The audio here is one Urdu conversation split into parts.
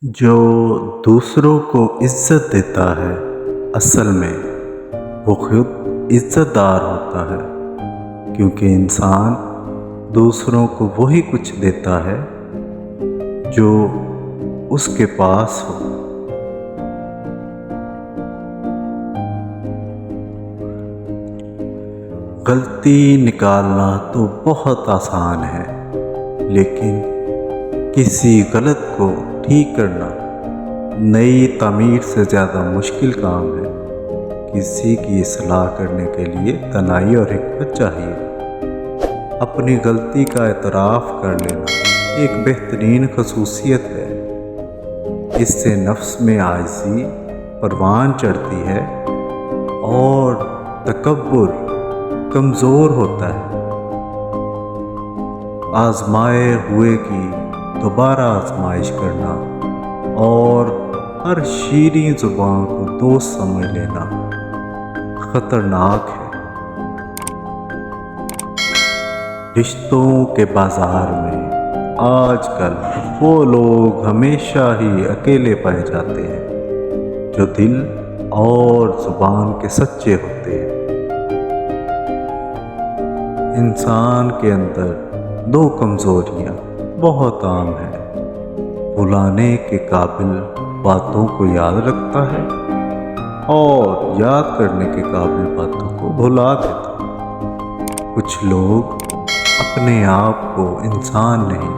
جو دوسروں کو عزت دیتا ہے اصل میں وہ خود عزت دار ہوتا ہے، کیونکہ انسان دوسروں کو وہی کچھ دیتا ہے جو اس کے پاس ہو۔ غلطی نکالنا تو بہت آسان ہے، لیکن کسی غلط کو ٹھیک کرنا نئی تعمیر سے زیادہ مشکل کام ہے۔ کسی کی اصلاح کرنے کے لیے دانائی اور حکمت چاہیے۔ اپنی غلطی کا اعتراف کر لینا ایک بہترین خصوصیت ہے۔ اس سے نفس میں عاجزی پروان چڑھتی ہے اور تکبر کمزور ہوتا ہے۔ آزمائے ہوئے کی دوبارہ آزمائش کرنا اور ہر شیریں زبان کو دوست سمجھ لینا خطرناک ہے۔ رشتوں کے بازار میں آج کل وہ لوگ ہمیشہ ہی اکیلے پائے جاتے ہیں جو دل اور زبان کے سچے ہوتے ہیں۔ انسان کے اندر دو کمزوریاں بہت عام ہیں: بھلانے کے قابل باتوں کو یاد رکھتا ہے اور یاد کرنے کے قابل باتوں کو بھلا دیتا ہے۔ کچھ لوگ اپنے آپ کو انسان نہیں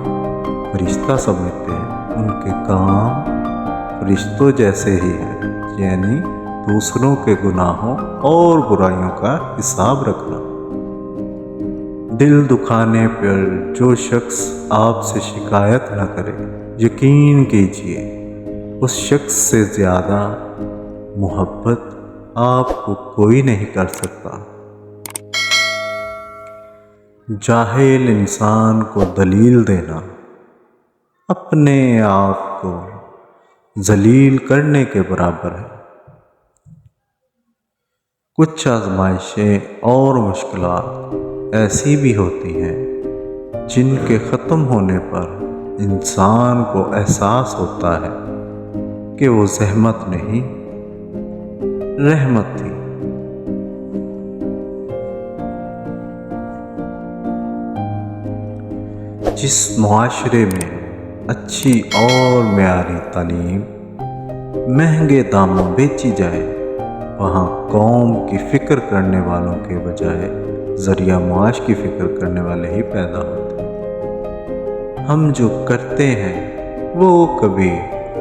فرشتہ سمجھتے ہیں۔ ان کے کام فرشتوں جیسے ہی ہیں، یعنی دوسروں کے گناہوں اور برائیوں کا حساب رکھنا۔ دل دکھانے پر جو شخص آپ سے شکایت نہ کرے، یقین کیجیے اس شخص سے زیادہ محبت آپ کو کوئی نہیں کر سکتا۔ جاہل انسان کو دلیل دینا اپنے آپ کو ذلیل کرنے کے برابر ہے۔ کچھ آزمائشیں اور مشکلات ایسی بھی ہوتی ہیں جن کے ختم ہونے پر انسان کو احساس ہوتا ہے کہ وہ زحمت نہیں، رحمت تھی۔ جس معاشرے میں اچھی اور معیاری تعلیم مہنگے داموں بیچی جائے، وہاں قوم کی فکر کرنے والوں کے بجائے ذریعہ معاش کی فکر کرنے والے ہی پیدا ہوتے ہیں۔ ہم جو کرتے ہیں وہ کبھی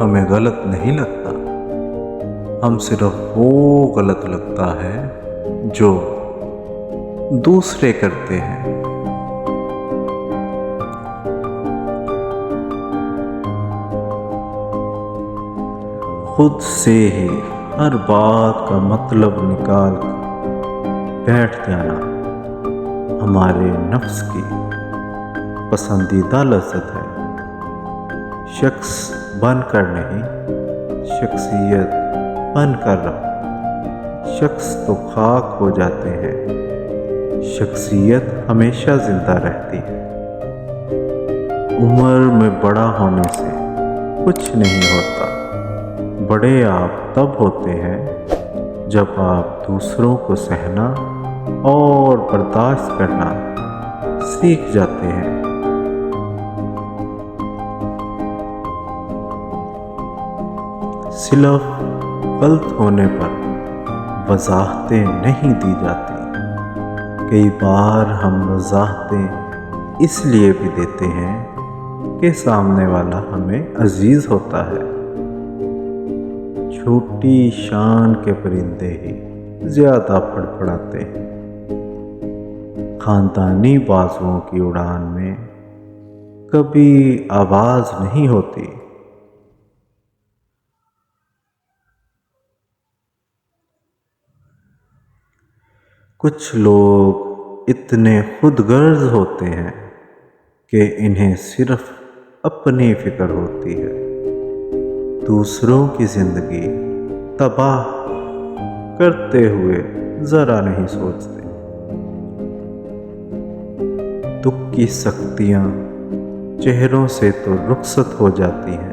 ہمیں غلط نہیں لگتا، ہم صرف وہ غلط لگتا ہے جو دوسرے کرتے ہیں۔ خود سے ہی ہر بات کا مطلب نکال بیٹھ جانا ہمارے نفس کی پسندیدہ لذت ہے۔ شخص بن کر نہیں، شخصیت بن کر رہو۔ شخص تو خاک ہو جاتے ہیں، شخصیت ہمیشہ زندہ رہتی ہے۔ عمر میں بڑا ہونے سے کچھ نہیں ہوتا، بڑے آپ تب ہوتے ہیں جب آپ دوسروں کو سہنا اور برداشت کرنا سیکھ جاتے ہیں۔ صرف غلط ہونے پر وضاحتیں نہیں دی جاتی، کئی بار ہم وضاحتیں اس لیے بھی دیتے ہیں کہ سامنے والا ہمیں عزیز ہوتا ہے۔ چھوٹی شان کے پرندے ہی زیادہ پھڑپڑاتے ہیں۔ خاندانی بازوؤں کی اڑان میں کبھی آواز نہیں ہوتی۔ کچھ لوگ اتنے خود غرض ہوتے ہیں کہ انہیں صرف اپنی فکر ہوتی ہے، دوسروں کی زندگی تباہ کرتے ہوئے ذرا نہیں سوچتے۔ دکھ کی سختیاں چہروں سے تو رخصت ہو جاتی ہیں،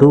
2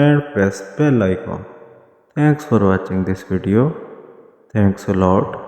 and press bell icon. Thanks for watching this video. Thanks a lot.